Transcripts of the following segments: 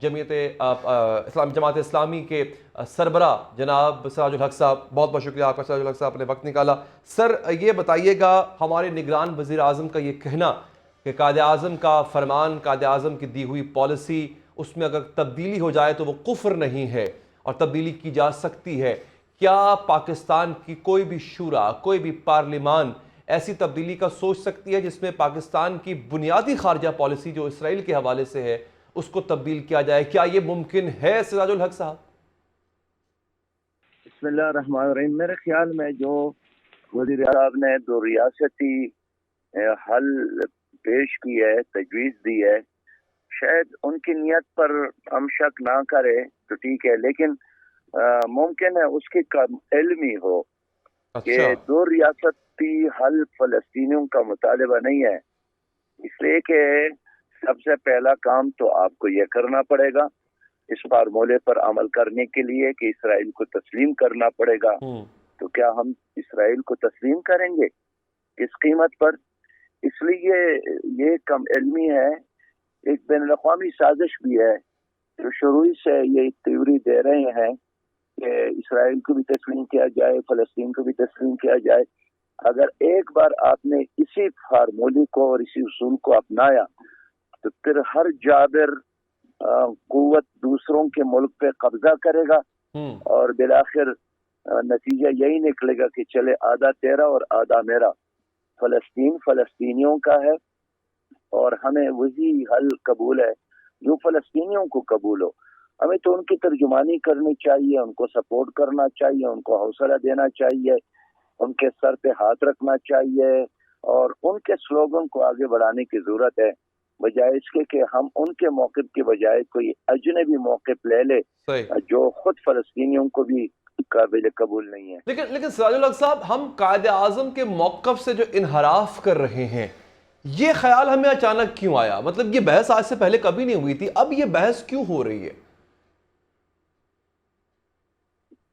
जमीयत इस्लामी जमात इस्लामी के सरबराह जनाब सिराजुल हक साहब, बहुत बहुत शुक्रिया आपका सिराजुल हक साहब, आपने वक्त निकाला। सर ये बताइएगा, हमारे निगरान वज़ीर आज़म का ये कहना कि कायदे आज़म का फरमान, कायदे आज़म की दी हुई पॉलिसी, उसमें अगर तब्दीली हो जाए तो वो कुफ्र नहीं है और तब्दीली की जा सकती है, क्या पाकिस्तान की कोई भी शूरा, कोई भी पार्लिमान ऐसी तब्दीली का सोच सकती है जिसमें पाकिस्तान की बुनियादी खारजा पॉलिसी जो इसराइल के हवाले से है उसको तब्दील किया जाए? क्या ये मुमकिन है सिराजुल हक साहब? बिस्मिल्लाहिर्रहमानिर्रहीम। मेरे ख्याल में जो वज़ीर साहब ने दो रियासती हल पेश की है, तजवीज़ दी है, शायद उनकी नीयत पर हम शक ना करें तो ठीक है, लेकिन मुमकिन है उसकी कम इल्मी हो कि दो रियासती हल फ़लस्तीनियों का मुतालिबा नहीं है। इसलिए कि सबसे पहला काम तो आपको यह करना पड़ेगा, इस फार्मूले पर अमल करने के लिए कि इसराइल को तस्लीम करना पड़ेगा। तो क्या हम इसराइल को तस्लीम करेंगे इस कीमत पर? इसलिए ये कम इल्मी है। एक बैनुल-अक़वामी साजिश भी है जो शुरू से ये थ्योरी दे रहे हैं कि इसराइल को भी तस्लीम किया जाए, फ़लस्तीन को भी तस्लीम किया जाए। अगर एक बार आपने इसी फार्मूले को और इसी उसूल को अपनाया तो फिर हर जाबिर कुव्वत दूसरों के मुल्क पे कब्जा करेगा और बिलाखिर नतीजा यही निकलेगा कि चले आधा तेरा और आधा मेरा। फ़लस्तीन फ़लस्तीनियों का है और हमें वही हल कबूल है जो फ़लस्तीनियों को कबूल हो। हमें तो उनकी तर्जुमानी करनी चाहिए, उनको सपोर्ट करना चाहिए, उनको हौसला देना चाहिए, उनके सर पे हाथ रखना चाहिए और उनके स्लोगन को आगे बढ़ाने की ज़रूरत है, बजाय इसके कि हम उनके मौक़िफ़ के बजाय कोई अजनबी मौक़िफ़ ले ले जो खुद फ़लस्तीनियों को भी काबिल कबूल नहीं है। लेकिन सिराजुल हक साहब, हम कायदे आज़म के मौक़िफ़ से जो इनहराफ कर रहे हैं, ये ख्याल हमें अचानक क्यों आया? मतलब ये बहस आज से पहले कभी नहीं हुई थी, अब ये बहस क्यों हो रही है?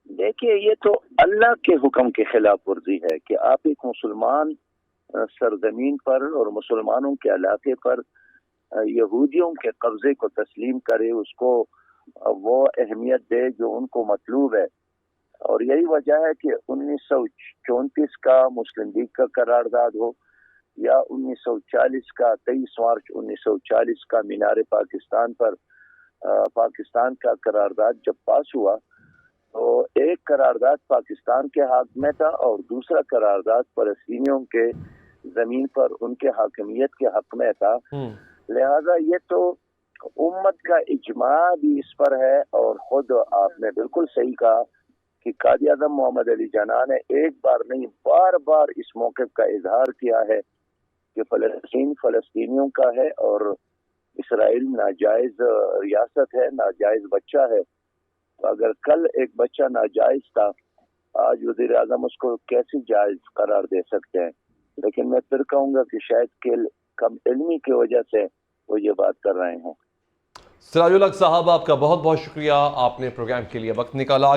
देखिए, ये तो अल्लाह के हुक्म के खिलाफ वर्जी है कि आप एक मुसलमान सरजमीन पर और मुसलमानों के इलाके पर यहूदियों के कब्जे को तस्लीम करे, उसको वो अहमियत दे जो उनको मतलूब है। और यही वजह है कि 1934 का मुस्लिम लीग का करारदाद हो या 1940 का 23 मार्च 1940 का मीनार पाकिस्तान पर पाकिस्तान का करारदाद जब पास हुआ तो एक करारदाद पाकिस्तान के हक में था और दूसरा करारदाद फ़लस्तीनियों के जमीन पर उनके हाकिमियत के हक में था। लिहाजा ये तो उम्मत का इजमा भी इस पर है और खुद आपने बिल्कुल सही कहा कि कायद आज़म मोहम्मद अली जिन्ना ने एक बार नहीं बार बार इस मौके का इजहार किया है कि फ़लस्तीन फ़लस्तीनियों का है और इसराइल नाजायज रियासत है, नाजायज बच्चा है। तो अगर कल एक बच्चा नाजायज था, आज वज़ीर आज़म उसको कैसे जायज करार दे सकते हैं? लेकिन मैं फिर कहूँगा कि शायद कम इल्मी की वजह से वो ये बात कर रहे हैं। सिराजुल हक साहब, आपका बहुत बहुत शुक्रिया, आपने प्रोग्राम के लिए वक्त निकाला।